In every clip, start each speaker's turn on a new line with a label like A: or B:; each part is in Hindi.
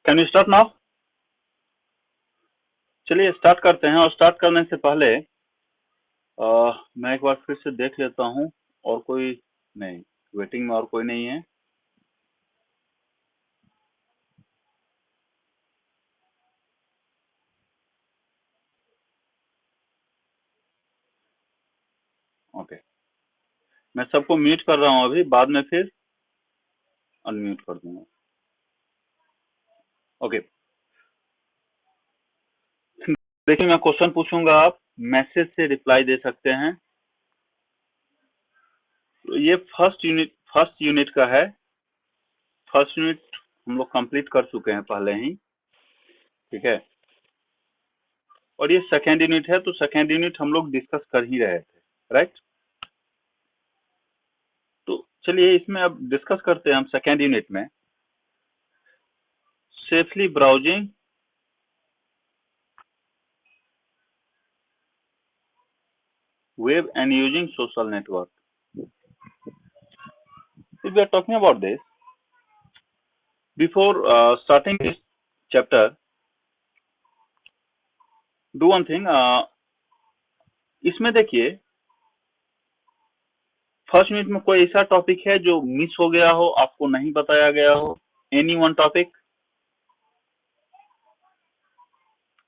A: Can you start now? चलिए स्टार्ट करते हैं। और स्टार्ट करने से पहले मैं एक बार फिर से देख लेता हूं और कोई नहीं, वेटिंग में और कोई नहीं है। ओके, मैं सबको म्यूट कर रहा हूं अभी, बाद में फिर अनम्यूट कर दूंगा। ओके, देखिए मैं क्वेश्चन पूछूंगा, आप मैसेज से रिप्लाई दे सकते हैं। तो ये फर्स्ट यूनिट का है। फर्स्ट यूनिट हम लोग कंप्लीट कर चुके हैं पहले ही, ठीक है। और ये सेकेंड यूनिट है, तो सेकेंड यूनिट हम लोग डिस्कस कर ही रहे थे, राइट। तो चलिए इसमें अब डिस्कस करते हैं हम सेकेंड यूनिट में। Safely browsing web and using social network. If we are talking about this, before starting this chapter, do one thing. इसमें देखिए फर्स्ट यूनिट में कोई ऐसा टॉपिक है जो मिस हो गया हो, आपको नहीं बताया गया हो? एनी वन टॉपिक,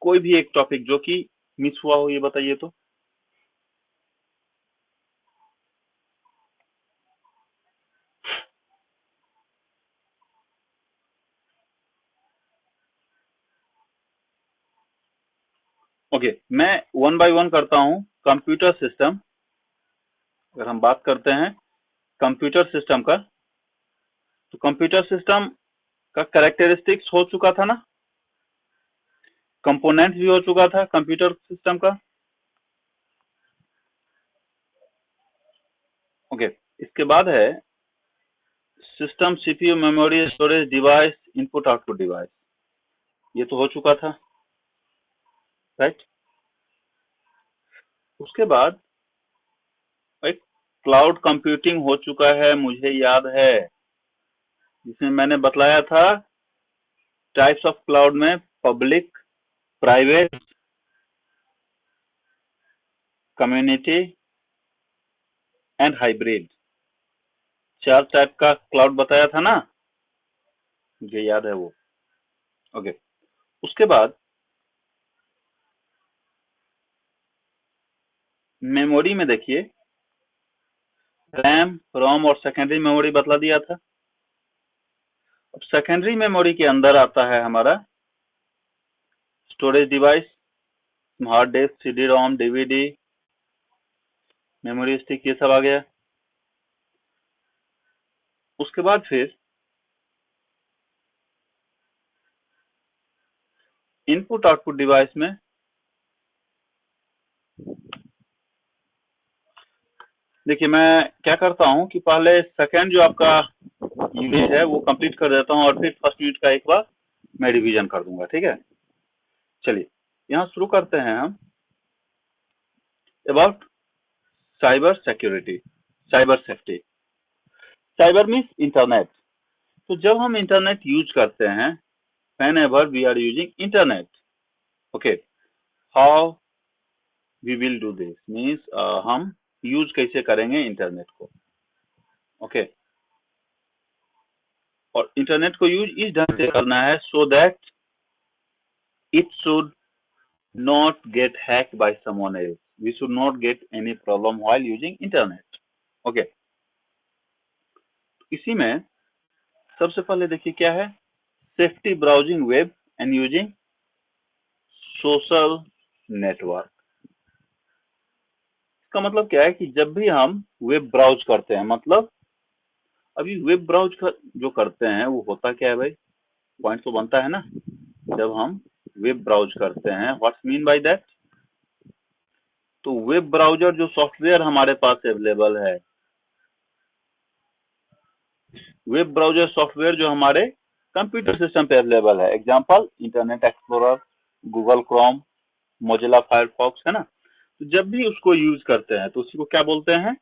A: कोई भी एक टॉपिक जो कि मिस हुआ हो, ये बताइए तो। ओके, मैं वन बाय वन करता हूं। कंप्यूटर सिस्टम, अगर हम बात करते हैं कंप्यूटर सिस्टम का, तो कंप्यूटर सिस्टम का कैरेक्टरिस्टिक्स हो चुका था ना, कंपोनेंट्स भी हो चुका था कंप्यूटर सिस्टम का। ओके, इसके बाद है system, CPU, memory, storage, device, input output device. ये तो हो चुका था, राइट। उसके बाद एक क्लाउड कंप्यूटिंग हो चुका है, मुझे याद है, जिसमें मैंने बतलाया था टाइप्स ऑफ क्लाउड में public, private, community and hybrid. 4 type का क्लाउड बताया था ना, मुझे याद है वो। ओके, उसके बाद मेमोरी में देखिए रैम, रोम और सेकेंडरी मेमोरी बतला दिया था। अब सेकेंडरी मेमोरी के अंदर आता है हमारा storage device, hard disk, CD ROM, DVD, memory stick, ये सब आ गया। उसके बाद फिर इनपुट आउटपुट डिवाइस में देखिए मैं क्या करता हूं कि पहले सेकंड जो आपका यूनिट है वो कंप्लीट कर देता हूं और फिर फर्स्ट यूनिट का एक बार मैं रिवीजन कर दूंगा, ठीक है। चलिए यहाँ शुरू करते हैं हम about cyber security, cyber safety. Cyber means internet. तो जब हम इंटरनेट यूज करते हैं, whenever we are using internet, okay, how we will do this means हम यूज कैसे करेंगे इंटरनेट को, ओके। और इंटरनेट को यूज इस ढंग से करना है so that it should not get hacked by someone else. We should not get any problem while using internet, okay. इसी में सबसे पहले देखिए क्या है, safety browsing web and using social network. इसका मतलब क्या है कि जब भी हम वेब ब्राउज करते हैं, मतलब अभी वेब ब्राउज जो करते हैं वो होता क्या है भाई, पॉइंट तो बनता है ना। जब हम वेब ब्राउज करते हैं, व्हाट्स मीन बाय दैट, तो वेब ब्राउजर जो सॉफ्टवेयर हमारे पास अवेलेबल है, वेब ब्राउजर सॉफ्टवेयर जो हमारे कंप्यूटर सिस्टम पे अवेलेबल है, example internet explorer, Google Chrome, Mozilla Firefox, है ना। तो जब भी उसको यूज करते हैं तो उसी को क्या बोलते हैं,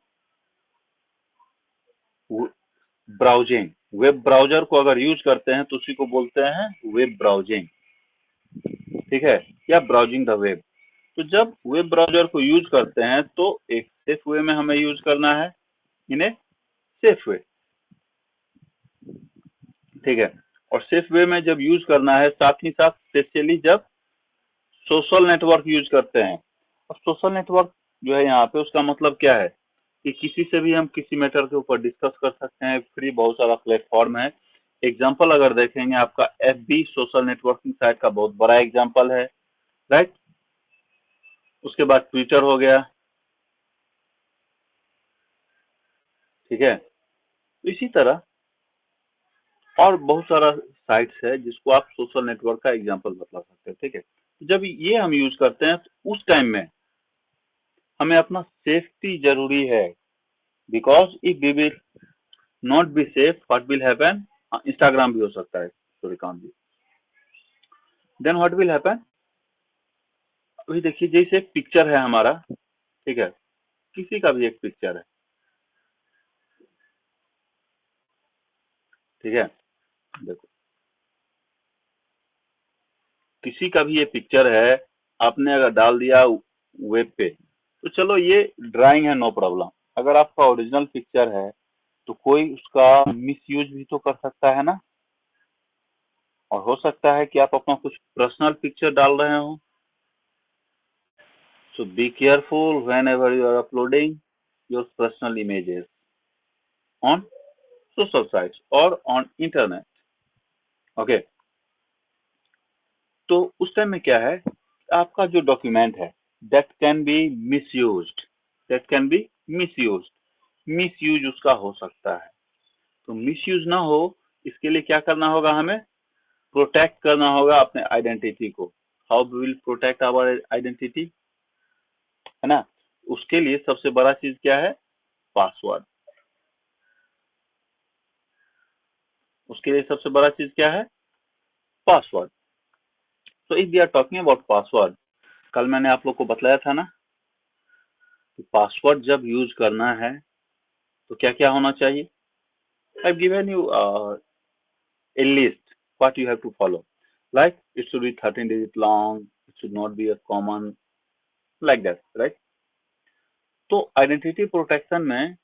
A: ब्राउजिंग, वेब ब्राउजर को अगर यूज करते हैं तो उसी को बोलते हैं वेब ब्राउजिंग, ठीक है, या ब्राउजिंग द वेब। तो जब वेब ब्राउजर को यूज करते हैं तो एक सेफ वे में हमें यूज करना है, इन ए सेफ वे, ठीक है। और सेफ वे में जब यूज करना है, साथ ही साथ स्पेशली जब सोशल नेटवर्क यूज करते हैं। अब सोशल नेटवर्क जो है यहाँ पे, उसका मतलब क्या है कि किसी से भी हम किसी मैटर के ऊपर डिस्कस कर सकते हैं, फ्री बहुत सारा प्लेटफॉर्म है। एग्जाम्पल अगर देखेंगे, आपका एफबी सोशल नेटवर्किंग साइट का बहुत बड़ा एग्जाम्पल है, राइट। उसके बाद ट्विटर हो गया, ठीक है। तो इसी तरह और बहुत सारा साइट्स है जिसको आप सोशल नेटवर्क का एग्जाम्पल बता सकते हैं, ठीक है। तो जब ये हम यूज करते हैं तो उस टाइम में हमें अपना सेफ्टी जरूरी है, because if we will not be safe, what will happen, Instagram भी हो सकता है, Suryakant ji. Then what will happen, अभी देखिए जैसे एक पिक्चर है हमारा, ठीक है, किसी का भी एक पिक्चर है, ठीक है, देखो किसी का भी ये पिक्चर है, आपने अगर डाल दिया वेब पे, तो चलो ये ड्राइंग है, नो प्रॉब्लम। अगर आपका ओरिजिनल पिक्चर है तो कोई उसका मिसयूज भी तो कर सकता है ना, और हो सकता है कि आप अपना कुछ पर्सनल पिक्चर डाल रहे हो। So be careful whenever you are uploading your personal images on social sites और ऑन इंटरनेट, ओके। तो उस टाइम में क्या है, आपका जो डॉक्यूमेंट है that can be misused, that can be misused, misuse उसका हो सकता है। तो मिसयूज ना हो, इसके लिए क्या करना होगा, हमें प्रोटेक्ट करना होगा अपने आइडेंटिटी को। How we will protect our identity, है ना। उसके लिए सबसे बड़ा चीज क्या है, पासवर्ड। उसके लिए सबसे बड़ा चीज क्या है, पासवर्ड। तो if we are talking about password, कल मैंने आप लोग को बतलाया था ना कि पासवर्ड जब यूज करना है तो क्या क्या होना चाहिए। I've given you a list what you have to follow. Like it should be 13 digit long, it should not be a common, like that, right? तो आइडेंटिटी प्रोटेक्शन में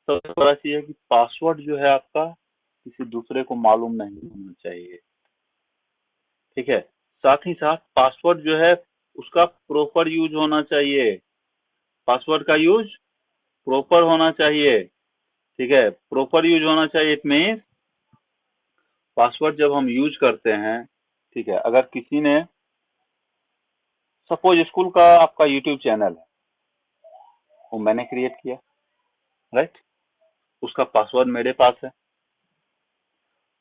A: सबसे बड़ा चीज है कि पासवर्ड जो है आपका किसी दूसरे को मालूम नहीं होना चाहिए, ठीक है। साथ ही साथ पासवर्ड जो है उसका प्रॉपर यूज होना चाहिए, पासवर्ड का यूज प्रॉपर होना चाहिए, ठीक है, प्रॉपर यूज होना चाहिए। इट मीन्स पासवर्ड जब हम यूज करते हैं, ठीक है, अगर किसी ने सपोज स्कूल का आपका यूट्यूब चैनल है, वो मैंने क्रिएट किया, राइट, उसका पासवर्ड मेरे पास है।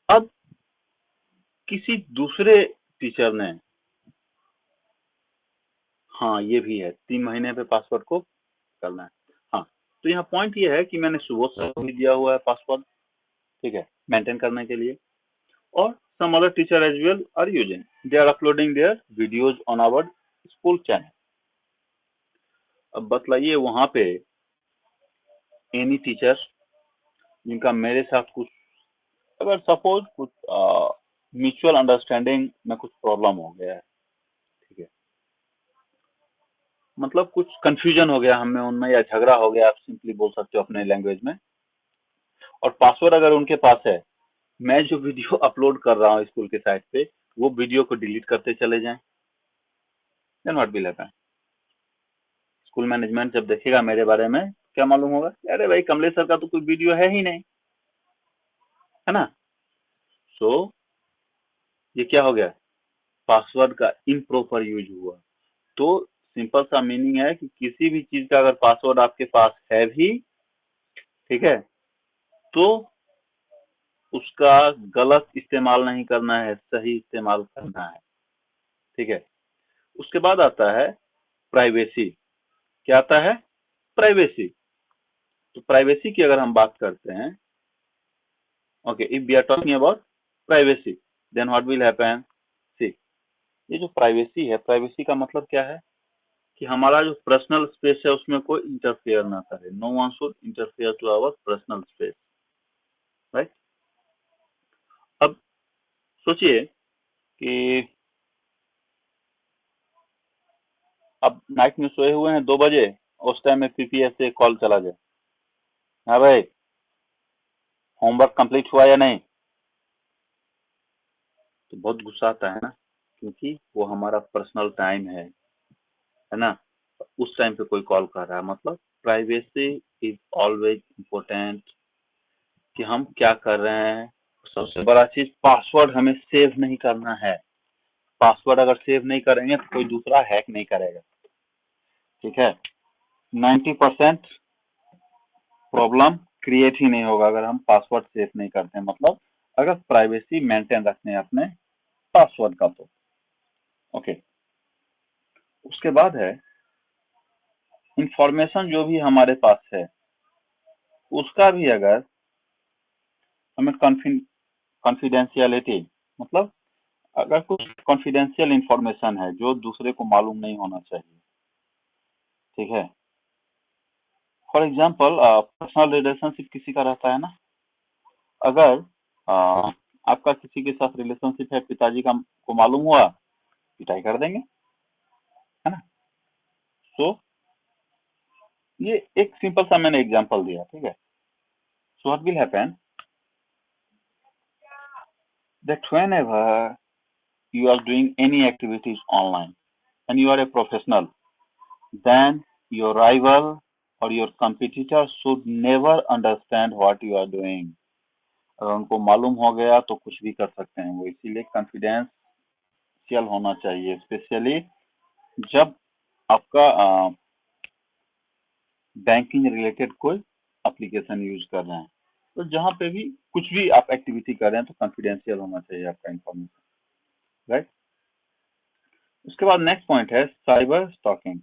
A: अब किसी दूसरे टीचर ने, हाँ ये भी है, 3 महीने पे पासवर्ड को करना है। हाँ, तो यहाँ पॉइंट ये है कि मैंने सुबह से भी दिया हुआ है पासवर्ड, ठीक है, मेंटेन करने के लिए। और some other teacher as well are using, they are uploading their videos on our school channel. अब बतलाइए वहां पे एनी टीचर जिनका मेरे साथ कुछ, अगर सपोज कुछ म्यूचुअल अंडरस्टैंडिंग में कुछ प्रॉब्लम हो गया है, ठीक है, मतलब कुछ कंफ्यूजन हो गया हमें उनमें, या झगड़ा हो गया, आप सिंपली बोल सकते हो अपने लैंग्वेज में, और पासवर्ड अगर उनके पास है, मैं जो वीडियो अपलोड कर रहा हूँ स्कूल के साइट पे, वो वीडियो को डिलीट करते चले जाएं, then what will happen. School management जब देखेगा मेरे बारे में, क्या मालूम होगा, अरे भाई कमलेश सर का तो कोई वीडियो है ही नहीं, है ना। सो ये क्या हो गया, पासवर्ड का इम्प्रॉपर यूज हुआ। तो सिंपल सा मीनिंग है कि किसी भी चीज का अगर पासवर्ड आपके पास है भी, ठीक है, तो उसका गलत इस्तेमाल नहीं करना है, सही इस्तेमाल करना है, ठीक है। उसके बाद आता है प्राइवेसी। क्या आता है, प्राइवेसी। तो प्राइवेसी की अगर हम बात करते हैं, okay, if we are talking about privacy, then what will happen, see, ये जो प्राइवेसी है, प्राइवेसी का मतलब क्या है कि हमारा जो पर्सनल स्पेस है उसमें कोई इंटरफेयर ना करे, no one should interfere to our personal space, right. सोचिए कि अब नाइट में सोए हुए हैं 2 बजे, उस टाइम में पीपीएस से कॉल चला जाए, हाँ भाई होमवर्क कंप्लीट हुआ या नहीं, तो बहुत गुस्सा आता है ना, क्योंकि वो हमारा पर्सनल टाइम है ना। उस टाइम पे कोई कॉल कर रहा है, मतलब प्राइवेसी इज ऑलवेज इम्पोर्टेंट, कि हम क्या कर रहे हैं। सबसे बड़ा चीज पासवर्ड हमें सेव नहीं करना है। पासवर्ड अगर सेव नहीं करेंगे तो कोई दूसरा हैक नहीं करेगा, ठीक है। 90% प्रॉब्लम क्रिएट ही नहीं होगा अगर हम पासवर्ड सेव नहीं करते हैं, मतलब अगर प्राइवेसी मेंटेन रखने हैं अपने पासवर्ड का तो ओके। उसके बाद है इंफॉर्मेशन जो भी हमारे पास है उसका भी अगर हमें कॉन्फिडेंशियलिटी, मतलब अगर कुछ कॉन्फिडेंशियल इंफॉर्मेशन है जो दूसरे को मालूम नहीं होना चाहिए, ठीक है। फॉर एग्जाम्पल पर्सनल रिलेशनशिप किसी का रहता है ना, अगर आपका किसी के साथ रिलेशनशिप है, पिताजी का को मालूम हुआ, पिटाई कर देंगे, है ना। सो ये एक सिंपल सा मैंने एग्जांपल दिया, ठीक है। So what will happen that whenever you are doing any activities online and you are a professional, then your rival or your competitor should never understand what you are doing. अगर उनको मालूम हो गया तो कुछ भी कर सकते हैं वो, इसीलिए कॉन्फिडेंशियल होना चाहिए, स्पेशली जब आपका बैंकिंग रिलेटेड कोई एप्लीकेशन यूज कर रहे हैं, तो जहां पे भी कुछ भी आप एक्टिविटी कर रहे हैं तो कॉन्फिडेंशियल होना चाहिए आपका इंफॉर्मेशन, राइट। उसके बाद नेक्स्ट पॉइंट है साइबर स्टॉकिंग।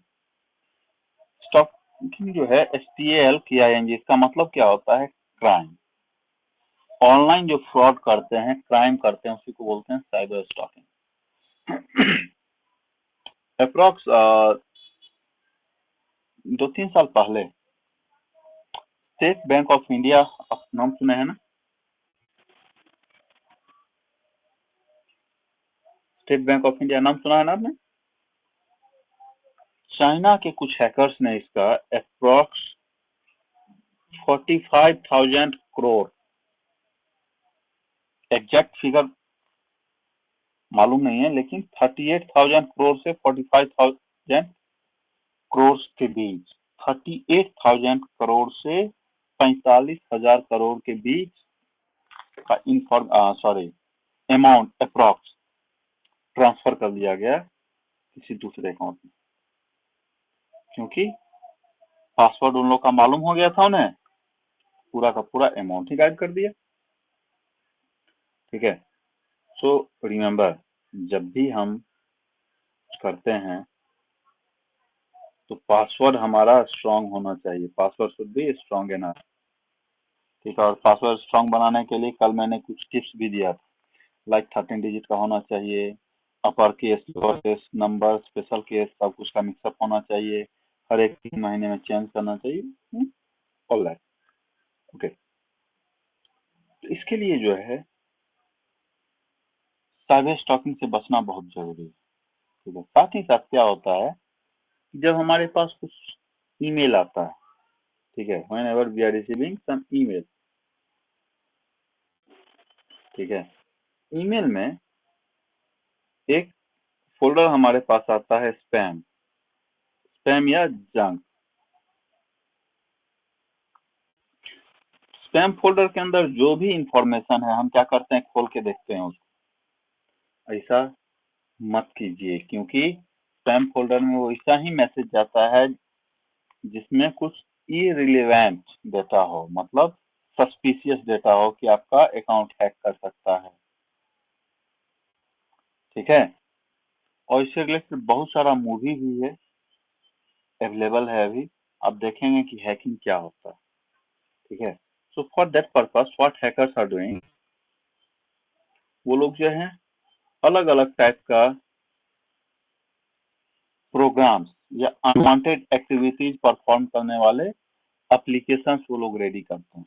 A: स्टॉकिंग जो है STALKING, इसका मतलब क्या होता है, क्राइम। ऑनलाइन जो फ्रॉड करते हैं, क्राइम करते हैं, उसी को बोलते हैं साइबर स्टॉकिंग। अप्रोक्स 2-3 साल पहले स्टेट बैंक ऑफ इंडिया, आप नाम सुने हैं ना, स्टेट बैंक ऑफ इंडिया नाम सुना है ना आपने। चाइना के कुछ हैकर्स ने इसका अप्रोक्स 45,000 करोड़, एग्जैक्ट फिगर मालूम नहीं है, लेकिन 38,000 करोड़ से 45,000 करोड़ के बीच, 38,000 करोड़ से 45,000 करोड़ के बीच का सॉरी अमाउंट अप्रोक्स ट्रांसफर कर दिया गया किसी दूसरे अकाउंट में, क्योंकि पासवर्ड उन लोग का मालूम हो गया था उन्हें, पूरा का पूरा अमाउंट ही गायब कर दिया, ठीक है। सो रिमेम्बर, जब भी हम करते हैं तो पासवर्ड हमारा स्ट्रांग होना चाहिए, password should be strong enough, ठीक है। और पासवर्ड स्ट्रांग बनाने के लिए कल मैंने कुछ टिप्स भी दिया था, लाइक 13 डिजिट का होना चाहिए, upper case, lower case, number, special case, सब कुछ का मिक्सअप होना चाहिए, हर एक 3 महीने में चेंज करना चाहिए, ऑल दैट, ओके। तो इसके लिए जो है साइबर स्टॉकिंग से बचना बहुत जरूरी है, ठीक है। साथ ही साथ क्या होता है कि जब हमारे पास कुछ ईमेल आता है, ठीक है, whenever we are receiving some email, ठीक है, ईमेल में एक फोल्डर हमारे पास आता है स्पैम, स्पैम या जंक। स्पैम फोल्डर के अंदर जो भी इंफॉर्मेशन है हम क्या करते हैं, खोल के देखते हैं उसको। ऐसा मत कीजिए, क्योंकि स्पैम फोल्डर में वो ऐसा ही मैसेज जाता है जिसमें कुछ इरिलेवेंट डेटा हो, मतलब सस्पिशियस डेटा हो कि आपका अकाउंट हैक कर सकता है, ठीक है। और इससे रिलेटेड बहुत सारा मूवी भी है, अवेलेबल है अभी, आप देखेंगे कि हैकिंग क्या होता है, ठीक है। So for that purpose what hackers are doing, वो लोग जो है अलग अलग टाइप का प्रोग्राम्स या अनवांटेड एक्टिविटीज परफॉर्म करने वाले एप्लीकेशंस वो लोग रेडी करते हैं,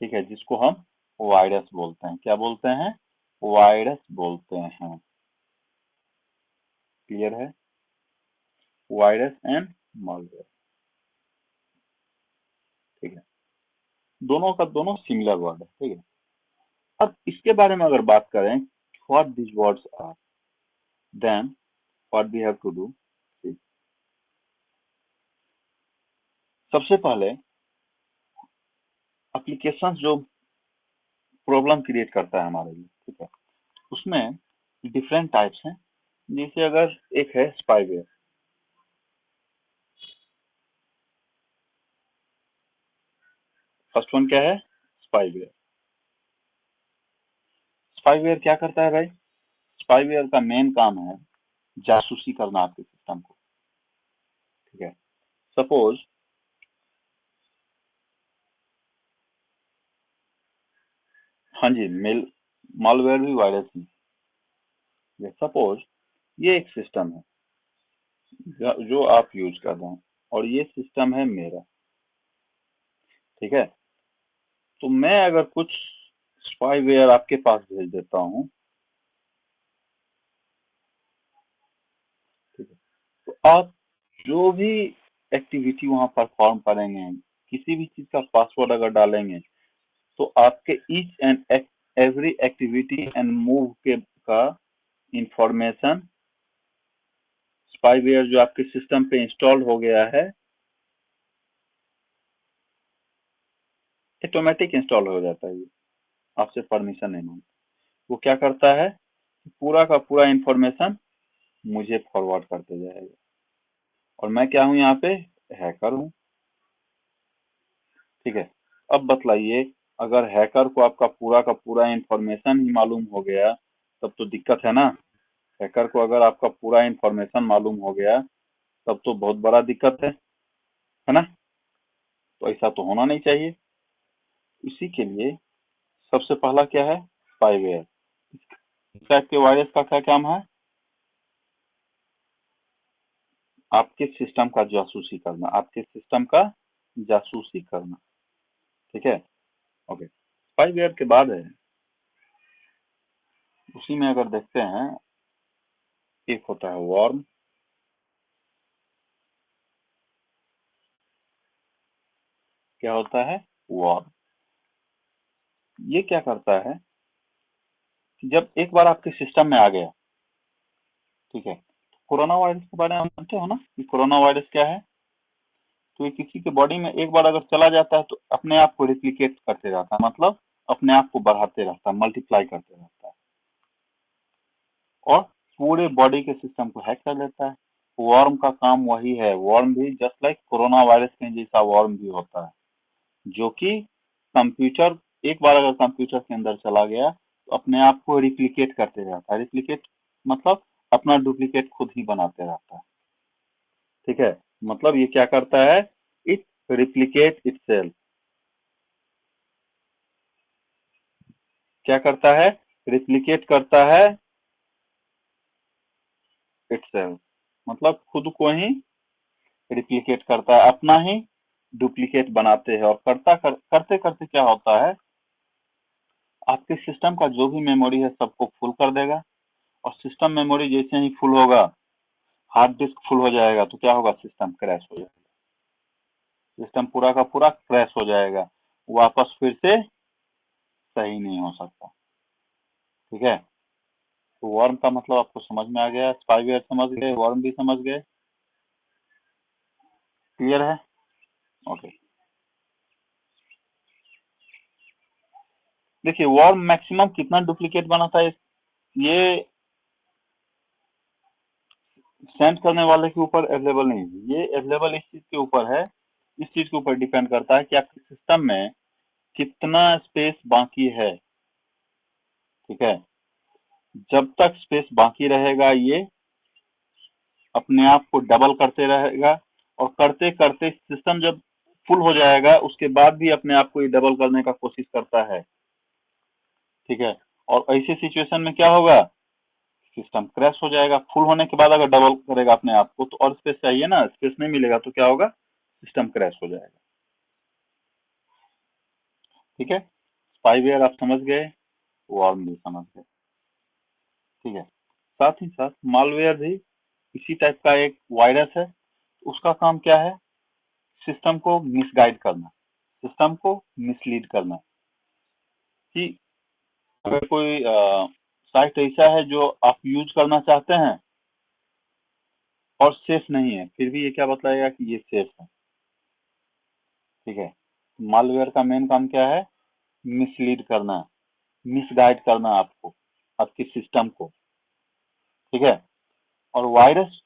A: ठीक है, जिसको हम वायरस बोलते हैं, क्या बोलते हैं, वायरस बोलते हैं। क्लियर है? Virus and malware. ठीक है, दोनों का दोनों सिमिलर वर्ड है। ठीक है, अब इसके बारे में अगर बात करें what this words are, then what we have to do. सबसे पहले एप्लीकेशन जो प्रॉब्लम क्रिएट करता है हमारे लिए, ठीक है, उसमें डिफरेंट टाइप्स हैं। जैसे अगर एक है स्पाईवेयर। फर्स्ट वन क्या है? स्पाईवेयर। स्पाईवेयर क्या करता है भाई? स्पाईवेयर का मेन काम है जासूसी करना आपके सिस्टम को। ठीक है, सपोज हाँ जी, मेल मालवेयर भी वायरस ही। सपोज ये एक सिस्टम है जो आप यूज कर रहे हैं और ये सिस्टम है मेरा। ठीक है, तो मैं अगर कुछ स्पाईवेयर आपके पास भेज देता हूँ, ठीक है, तो आप जो भी एक्टिविटी वहां परफॉर्म करेंगे, किसी भी चीज का पासवर्ड अगर डालेंगे, तो आपके each and every activity and move के का इंफॉर्मेशन स्पाईवेयर जो आपके सिस्टम पे इंस्टॉल हो गया है ऑटोमेटिक इंस्टॉल हो जाता है। ये आपसे परमिशन नहीं मांगता। वो क्या करता है, पूरा का पूरा इंफॉर्मेशन मुझे फॉरवर्ड करते जाएगा। और मैं क्या हूँ यहाँ पे? हैकर हूँ। ठीक है, अब बतलाइए, अगर हैकर को आपका पूरा का पूरा इंफॉर्मेशन ही मालूम हो गया तब तो दिक्कत है ना। हैकर को अगर आपका पूरा इंफॉर्मेशन मालूम हो गया तब तो बहुत बड़ा दिक्कत है ना। तो ऐसा तो होना नहीं चाहिए। इसी के लिए सबसे पहला क्या है? स्पाईवेयर। इस टाइप के वायरस का क्या काम है? आपके सिस्टम का जासूसी करना, आपके सिस्टम का जासूसी करना। ठीक है, ओके। स्पाईवेयर के बाद है, उसी में अगर देखते हैं, एक होता है वॉर्म। क्या होता है? वॉर्म। ये क्या करता है कि जब एक बार आपके सिस्टम में आ गया, ठीक है, कोरोना वायरस के बारे में आप जानते हो ना कि कोरोना वायरस क्या है? तो ये किसी के बॉडी में एक बार अगर चला जाता है तो अपने आप को रिप्लिकेट करते रहता है, मतलब अपने आप को बढ़ाते रहता है, मल्टीप्लाई करते रहता है और पूरे बॉडी के सिस्टम को हैक कर लेता है। वॉर्म का काम वही है। वॉर्म भी जस्ट लाइक कोरोना वायरस के जैसा वॉर्म भी होता है, जो कि कंप्यूटर, एक बार अगर कंप्यूटर के अंदर चला गया तो अपने आप को रिप्लिकेट करते रहता है। रिप्लिकेट मतलब अपना डुप्लीकेट खुद ही बनाते रहता है। ठीक है, मतलब ये क्या करता है? It replicate itself. क्या करता है? रिप्लिकेट करता है इटसेल्फ, मतलब खुद को ही रिप्लिकेट करता है, अपना ही डुप्लीकेट बनाते हैं। और करते करते क्या होता है, आपके सिस्टम का जो भी मेमोरी है सबको फुल कर देगा। और सिस्टम मेमोरी जैसे ही फुल होगा, हार्ड डिस्क फुल हो जाएगा तो क्या होगा? सिस्टम क्रैश हो जाएगा। सिस्टम पूरा का पूरा क्रैश हो जाएगा, वापस फिर से सही नहीं हो सकता। ठीक है, तो वर्म का मतलब आपको समझ में आ गया। स्पाईवेयर समझ गए, वर्म भी समझ गए। क्लियर है? ओके। देखिए, वर्म मैक्सिमम कितना डुप्लीकेट बनाता है, ये सेंड करने वाले के ऊपर अवेलेबल नहीं है। ये अवेलेबल इस चीज के ऊपर है, इस चीज के ऊपर डिपेंड करता है कि आपके सिस्टम में कितना स्पेस बाकी है। ठीक है, जब तक स्पेस बाकी रहेगा ये अपने आप को डबल करते रहेगा, और करते करते सिस्टम जब फुल हो जाएगा उसके बाद भी अपने आप को ये डबल करने का कोशिश करता है। ठीक है, और ऐसे सिचुएशन में क्या होगा? सिस्टम क्रैश हो जाएगा। फुल होने के बाद अगर डबल करेगा अपने आप को तो और स्पेस चाहिए ना, स्पेस नहीं मिलेगा तो क्या होगा? सिस्टम क्रैश हो जाएगा। ठीक है, स्पाईवेयर आप समझ गए, वॉर्म भी समझ गए। ठीक है। साथ ही साथ मालवेयर भी इसी टाइप का एक वायरस है। उसका काम क्या है? सिस्टम को मिसगाइड करना, सिस्टम को मिसलीड करना, कि अगर कोई साइट ऐसा है जो आप यूज करना चाहते हैं और सेफ नहीं है, फिर भी ये क्या बतलाएगा कि ये सेफ है। ठीक है। मालवेयर का मेन काम क्या है? मिसलीड करना, मिसगाइड करना आपको, आपके सिस्टम को। ठीक है। और वायरस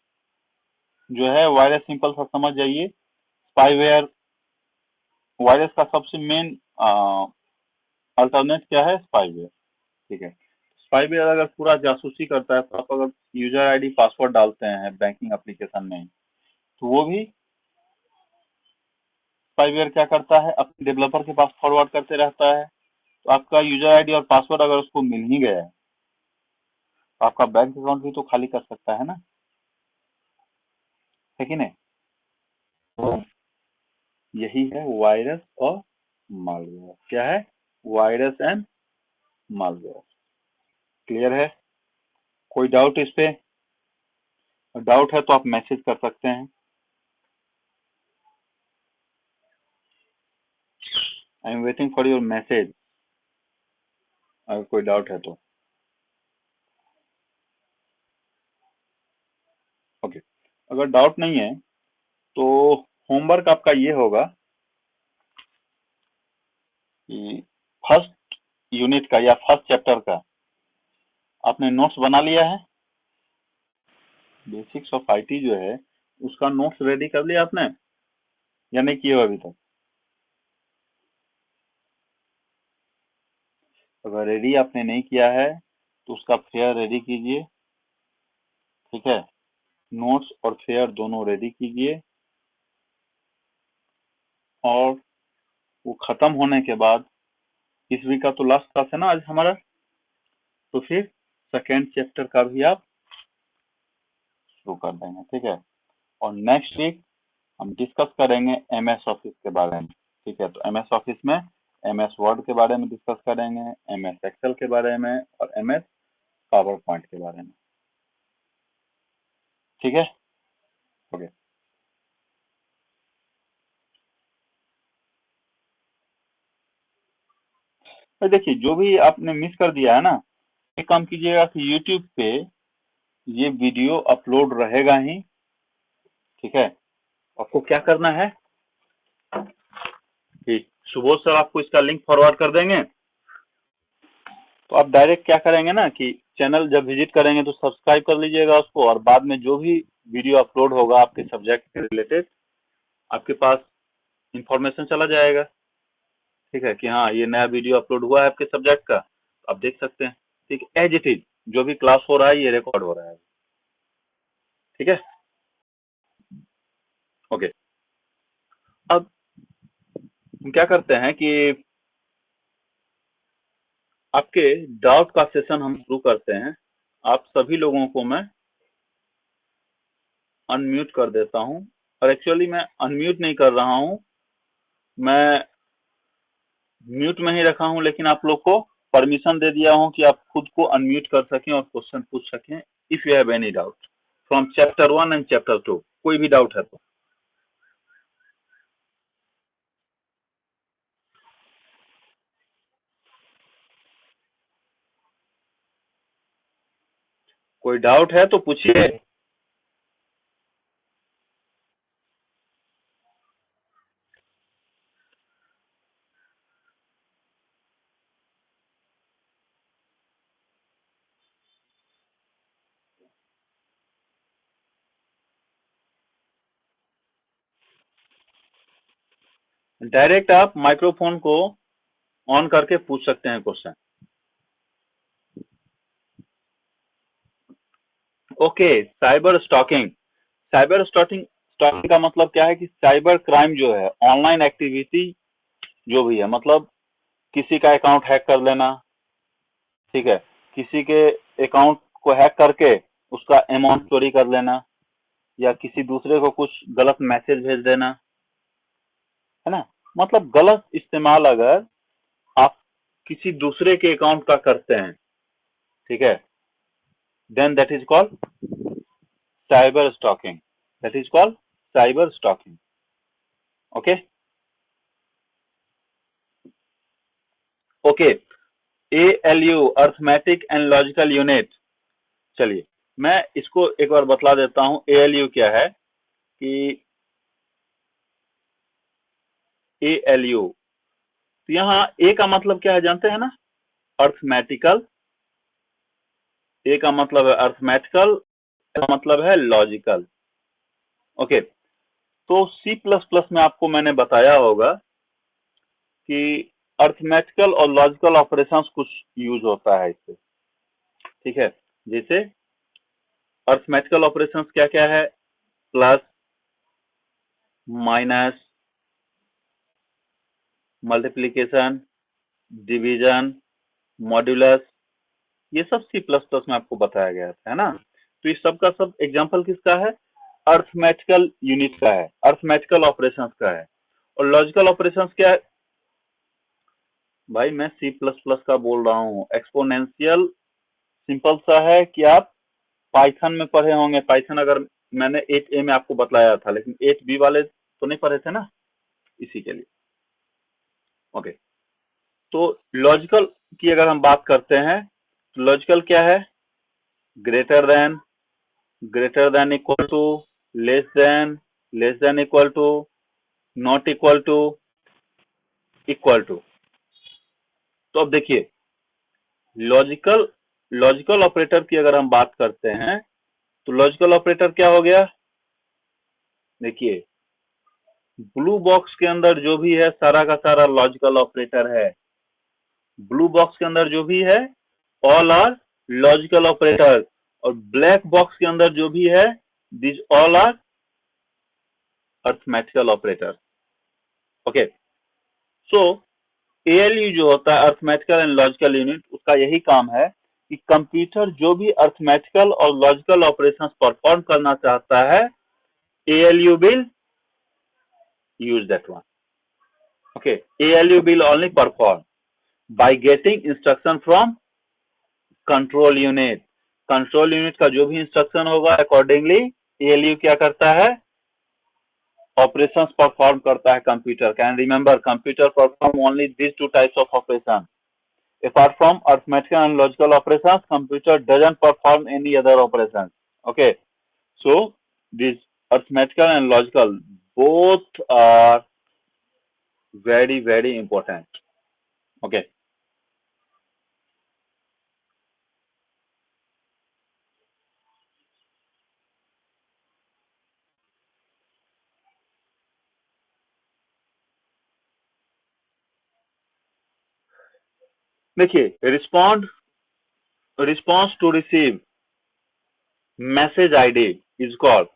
A: जो है, वायरस सिंपल सा समझ जाइए, स्पाईवेयर। वायरस का सबसे मेन अल्टरनेट क्या है? स्पाईवेयर। ठीक है। स्पाईवेयर अगर पूरा जासूसी करता है, तो आप अगर यूजर आईडी पासवर्ड डालते हैं बैंकिंग एप्लीकेशन में, तो वो भी स्पाईवेयर क्या करता है? अपने डेवलपर के पास फॉरवर्ड करते रहता है। तो आपका यूजर आईडी और पासवर्ड अगर उसको मिल ही गया है, तो आपका बैंक अकाउंट भी तो खाली कर सकता है ना, है कि नहीं? तो यही है वायरस और मालवेयर। क्या है? Virus and malware. क्लियर है? कोई डाउट इस पे? डाउट है तो आप मैसेज कर सकते हैं। I am waiting for your message, अगर कोई डाउट है तो। ओके। अगर डाउट नहीं है तो होमवर्क आपका ये होगा कि फर्स्ट यूनिट का या फर्स्ट चैप्टर का आपने नोट्स बना लिया है? बेसिक्स ऑफ आईटी जो है, उसका नोट्स रेडी कर लिया आपने या नहीं किया अभी तक? अगर रेडी आपने नहीं किया है तो उसका फेयर रेडी कीजिए। ठीक है। नोट्स और फेयर दोनों रेडी कीजिए, और वो खत्म होने के बाद, इस वीक का तो लास्ट क्लास है ना आज हमारा, तो फिर सेकेंड चैप्टर का भी आप शुरू कर देंगे। ठीक है। और नेक्स्ट वीक हम डिस्कस करेंगे एमएस ऑफिस के बारे में। ठीक है। तो एमएस ऑफिस में एमएस वर्ड के बारे में डिस्कस करेंगे, एमएस एक्सेल के बारे में, और एमएस पावर पॉइंट के बारे में। ठीक है। ओके। तो देखिए, जो भी आपने मिस कर दिया है ना, एक काम कीजिएगा कि यूट्यूब पे ये वीडियो अपलोड रहेगा ही। ठीक है। आपको क्या करना है कि सुबोध सर आपको इसका लिंक फॉरवर्ड कर देंगे, तो आप डायरेक्ट क्या करेंगे ना कि चैनल जब विजिट करेंगे तो सब्सक्राइब कर लीजिएगा उसको, और बाद में जो भी वीडियो अपलोड होगा आपके सब्जेक्ट के रिलेटेड, आपके पास इंफॉर्मेशन चला जाएगा। ठीक है, कि हाँ ये नया वीडियो अपलोड हुआ है आपके सब्जेक्ट का, तो आप देख सकते हैं। ठीक है, एज इट इज जो भी क्लास हो रहा है ये रिकॉर्ड हो रहा है। ठीक है। ओके। अब हम क्या करते हैं कि आपके डाउट का सेशन हम शुरू करते हैं। आप सभी लोगों को मैं अनम्यूट कर देता हूं, और एक्चुअली मैं अनम्यूट नहीं कर रहा हूं, मैं म्यूट में ही रखा हूं, लेकिन आप लोग को परमिशन दे दिया हूं कि आप खुद को अनम्यूट कर सकें और क्वेश्चन पूछ सकें, if you have any doubt from chapter 1 and chapter 2। कोई भी डाउट है तो। कोई डाउट है तो पूछिए। डायरेक्ट आप माइक्रोफोन को ऑन करके पूछ सकते हैं question. Okay. Cyber stalking. Cyber stalking stalking का मतलब क्या है कि साइबर क्राइम जो है, ऑनलाइन एक्टिविटी जो भी है, मतलब किसी का अकाउंट हैक कर लेना। ठीक है। किसी के अकाउंट को हैक करके उसका अमाउंट चोरी कर लेना, या किसी दूसरे को कुछ गलत मैसेज भेज देना, है ना। मतलब गलत इस्तेमाल अगर आप किसी दूसरे के अकाउंट का करते हैं, ठीक है, then that is called cyber stalking. That is called cyber stalking. Okay. Okay. ALU arithmetic and logical unit. चलिए मैं इसको एक बार बतला देता हूं ALU क्या है कि ALU, तो यहाँ ए का मतलब क्या है जानते हैं ना, अर्थमेटिकल। ए का मतलब है अर्थमेटिकल, का मतलब है लॉजिकल। ओके, तो C++ में आपको मैंने बताया होगा कि अर्थमेटिकल और लॉजिकल ऑपरेशंस कुछ यूज होता है इससे, ठीक है। जैसे अर्थमेटिकल ऑपरेशंस क्या क्या है, plus, minus, multiplication, division, modulus, ये सब C++ में आपको बताया गया है ना। तो इस सब का सब एग्जांपल किसका है, अर्थमेटिकल यूनिट का है, अर्थमेटिकल ऑपरेशंस का है। और लॉजिकल ऑपरेशंस क्या है भाई, मैं C++ का बोल रहा हूँ। एक्सपोनेंशियल सिंपल सा है कि आप पाइथन में पढ़े होंगे। पाइथन अगर मैंने 8A में आपको बताया था, लेकिन 8B वाले तो नहीं पढ़े थे ना, इसी के लिए। ओके, तो लॉजिकल की अगर हम बात करते हैं तो लॉजिकल क्या है, greater than equal to, less than equal to, not equal to, equal to. तो अब देखिए लॉजिकल ऑपरेटर की अगर हम बात करते हैं तो लॉजिकल ऑपरेटर क्या हो गया, देखिए ब्लू बॉक्स के अंदर जो भी है सारा का सारा लॉजिकल ऑपरेटर है। ब्लू बॉक्स के अंदर जो भी है ऑल आर लॉजिकल ऑपरेटर, और ब्लैक बॉक्स के अंदर जो भी है this all are arithmetical operator. Okay, so ALU जो होता है अर्थमेटिकल एंड लॉजिकल यूनिट, उसका यही काम है कि कंप्यूटर जो भी अर्थमेटिकल और लॉजिकल ऑपरेशंस परफॉर्म करना चाहता है ALU will use that one. Okay, ALU will only perform by getting instruction from control unit. Control unit का जो भी इंस्ट्रक्शन होगा अकॉर्डिंगली ALU क्या करता है, ऑपरेशंस परफॉर्म करता है कंप्यूटर का। And remember, computer perform only this two types of operation. Apart from arithmetical and logical operations, computer doesn't perform any other operations. Okay, so these arithmetical and logical both are very important. Okay, देखिए response to receive message ID is called.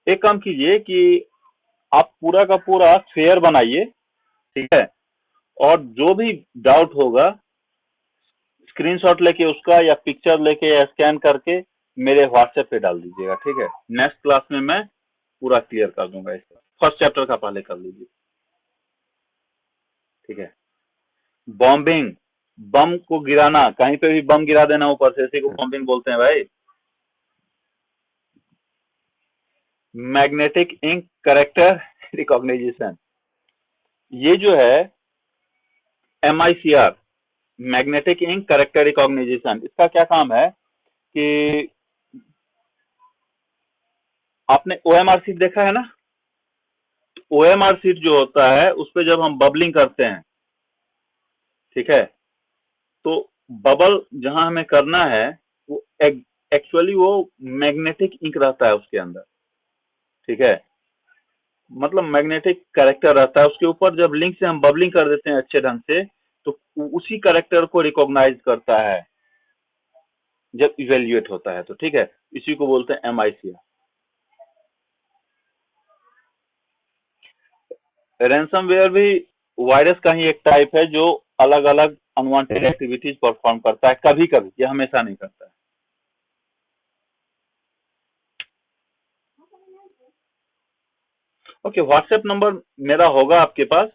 A: एक काम कीजिए कि आप पूरा का पूरा फेयर बनाइए, ठीक है, और जो भी डाउट होगा स्क्रीनशॉट लेके उसका या पिक्चर लेके या स्कैन करके मेरे व्हाट्सएप पे डाल दीजिएगा, ठीक है। नेक्स्ट क्लास में मैं पूरा क्लियर कर दूंगा इसका। फर्स्ट चैप्टर का पहले कर लीजिए, ठीक है। बॉम्बिंग, बम को गिराना, कहीं पे भी बम गिरा देना ऊपर से, इसी को बॉम्बिंग बोलते हैं भाई। मैग्नेटिक इंक कैरेक्टर रिकॉग्निशन, ये जो है MICR, magnetic ink character recognition, इसका क्या काम है कि आपने OMR शीट देखा है ना, OMR शीट जो होता है उस पर जब हम बबलिंग करते हैं, ठीक है, तो बबल जहां हमें करना है वो एक्चुअली वो मैग्नेटिक इंक रहता है उसके अंदर, ठीक है, मतलब मैग्नेटिक कैरेक्टर रहता है उसके ऊपर। जब लिंक से हम बबलिंग कर देते हैं अच्छे ढंग से तो उसी कैरेक्टर को रिकॉग्नाइज करता है जब इवेल्युएट होता है, तो ठीक है, इसी को बोलते हैं MICR। रैंसमवेयर भी वायरस का ही एक टाइप है जो अलग अलग अनवांटेड एक्टिविटीज परफॉर्म करता है, कभी कभी, ये हमेशा नहीं करता है। ओके, व्हाट्सएप नंबर मेरा होगा आपके पास,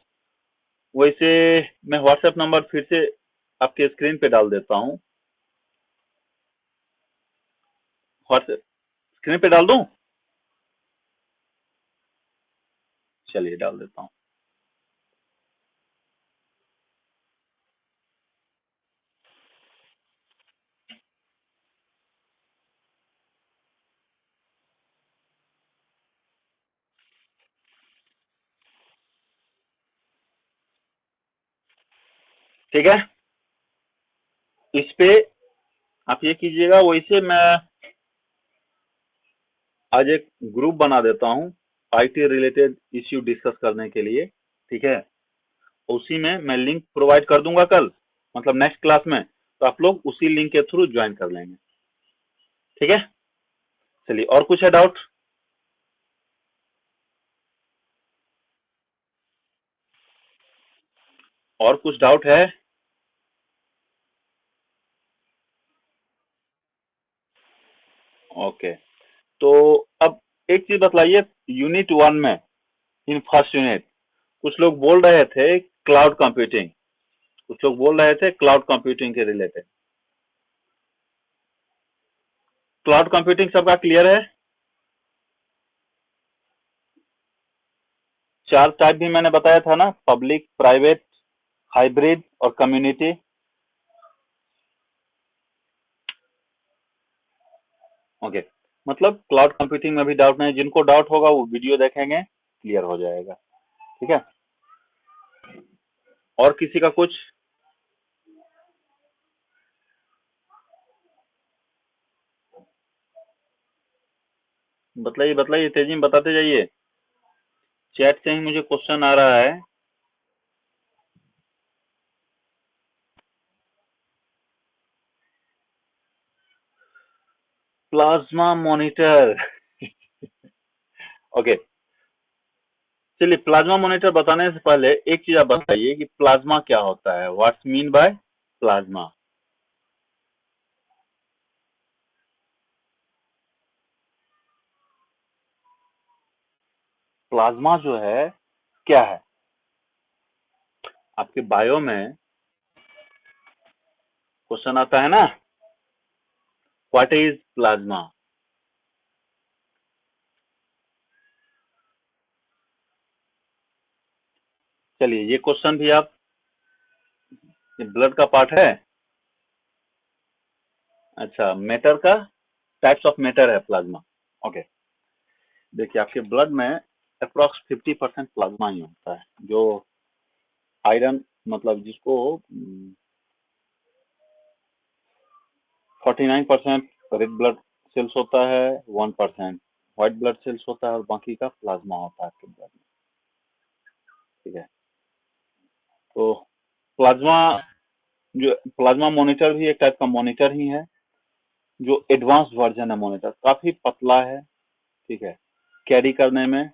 A: वैसे मैं व्हाट्सएप नंबर फिर से आपके स्क्रीन पे डाल देता हूँ। व्हाट्सएप स्क्रीन पे डाल दूं? चलिए डाल देता हूँ। ठीक है, इस पे आप ये कीजिएगा। वैसे मैं आज एक ग्रुप बना देता हूँ आईटी रिलेटेड इश्यू डिस्कस करने के लिए। ठीक है, उसी में मैं लिंक प्रोवाइड कर दूंगा कल, मतलब नेक्स्ट क्लास में, तो आप लोग उसी लिंक के थ्रू ज्वाइन कर लेंगे। ठीक है, चलिए, और कुछ है डाउट? और कुछ डाउट है? ओके, तो अब एक चीज बतलाइए, यूनिट 1 में, इन फर्स्ट यूनिट, कुछ लोग बोल रहे थे क्लाउड कंप्यूटिंग, कुछ लोग बोल रहे थे क्लाउड कंप्यूटिंग के रिलेटेड। क्लाउड कंप्यूटिंग सबका क्लियर है? 4 टाइप भी मैंने बताया था ना, पब्लिक, प्राइवेट, हाइब्रिड और कम्युनिटी। ओके, मतलब क्लाउड कंप्यूटिंग में भी डाउट नहीं, जिनको डाउट होगा वो वीडियो देखेंगे, क्लियर हो जाएगा। ठीक है, और किसी का कुछ? बतलाइए बतलाइए, तेजी में बताते जाइए। चैट से ही मुझे क्वेश्चन आ रहा है। प्लाज्मा मॉनिटर ओके, चलिए, प्लाज्मा मॉनिटर बताने से पहले एक चीज आप बताइए कि प्लाज्मा क्या होता है, what's mean by plasma? Plasma जो है क्या है? आपके बायो में क्वेश्चन आता है ना, व्हाट इज प्लाज्मा? चलिए, ये क्वेश्चन भी आप, ये ब्लड का पार्ट है? अच्छा, मैटर का, टाइप्स ऑफ मैटर है प्लाज्मा। ओके, देखिए, आपके ब्लड में अप्रोक्स 50% प्लाज्मा ही होता है, जो आयरन, मतलब जिसको 49% रेड ब्लड सेल्स होता है, 1% व्हाइट ब्लड सेल्स होता है, और बाकी का प्लाज्मा होता है आपके ब्लड में। ठीक है, तो प्लाज्मा, जो प्लाज्मा मॉनिटर भी एक टाइप का मॉनिटर ही है, जो एडवांस वर्जन है मॉनिटर, काफी पतला है। ठीक है, कैरी करने में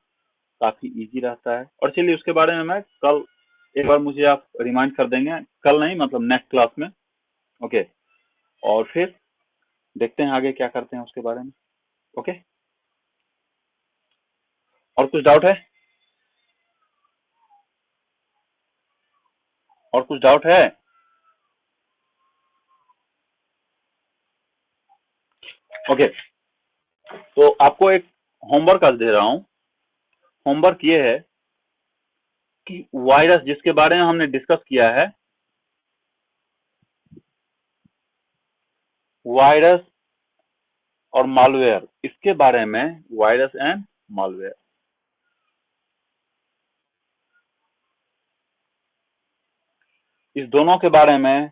A: काफी इजी रहता है। और चलिए, उसके बारे में मैं कल एक बार, मुझे आप रिमाइंड कर देंगे, कल नहीं मतलब नेक्स्ट क्लास में। ओके, और फिर देखते हैं आगे क्या करते हैं उसके बारे में। ओके, और कुछ डाउट है? और कुछ डाउट है? ओके, तो आपको एक होमवर्क आज दे रहा हूँ। होमवर्क ये है कि वायरस जिसके बारे में हमने डिस्कस किया है, वायरस और मालवेयर, इसके बारे में, वायरस एंड मालवेयर, इस दोनों के बारे में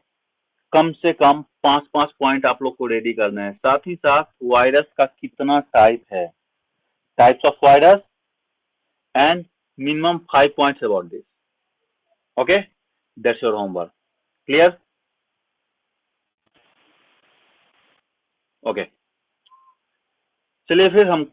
A: कम से कम 5-5 पॉइंट आप लोग को रेडी करने हैं। साथ ही साथ वायरस का कितना टाइप है, types of virus, and minimum 5 points about this. Okay, that's your homework. Clear? Okay, चलिए फिर हम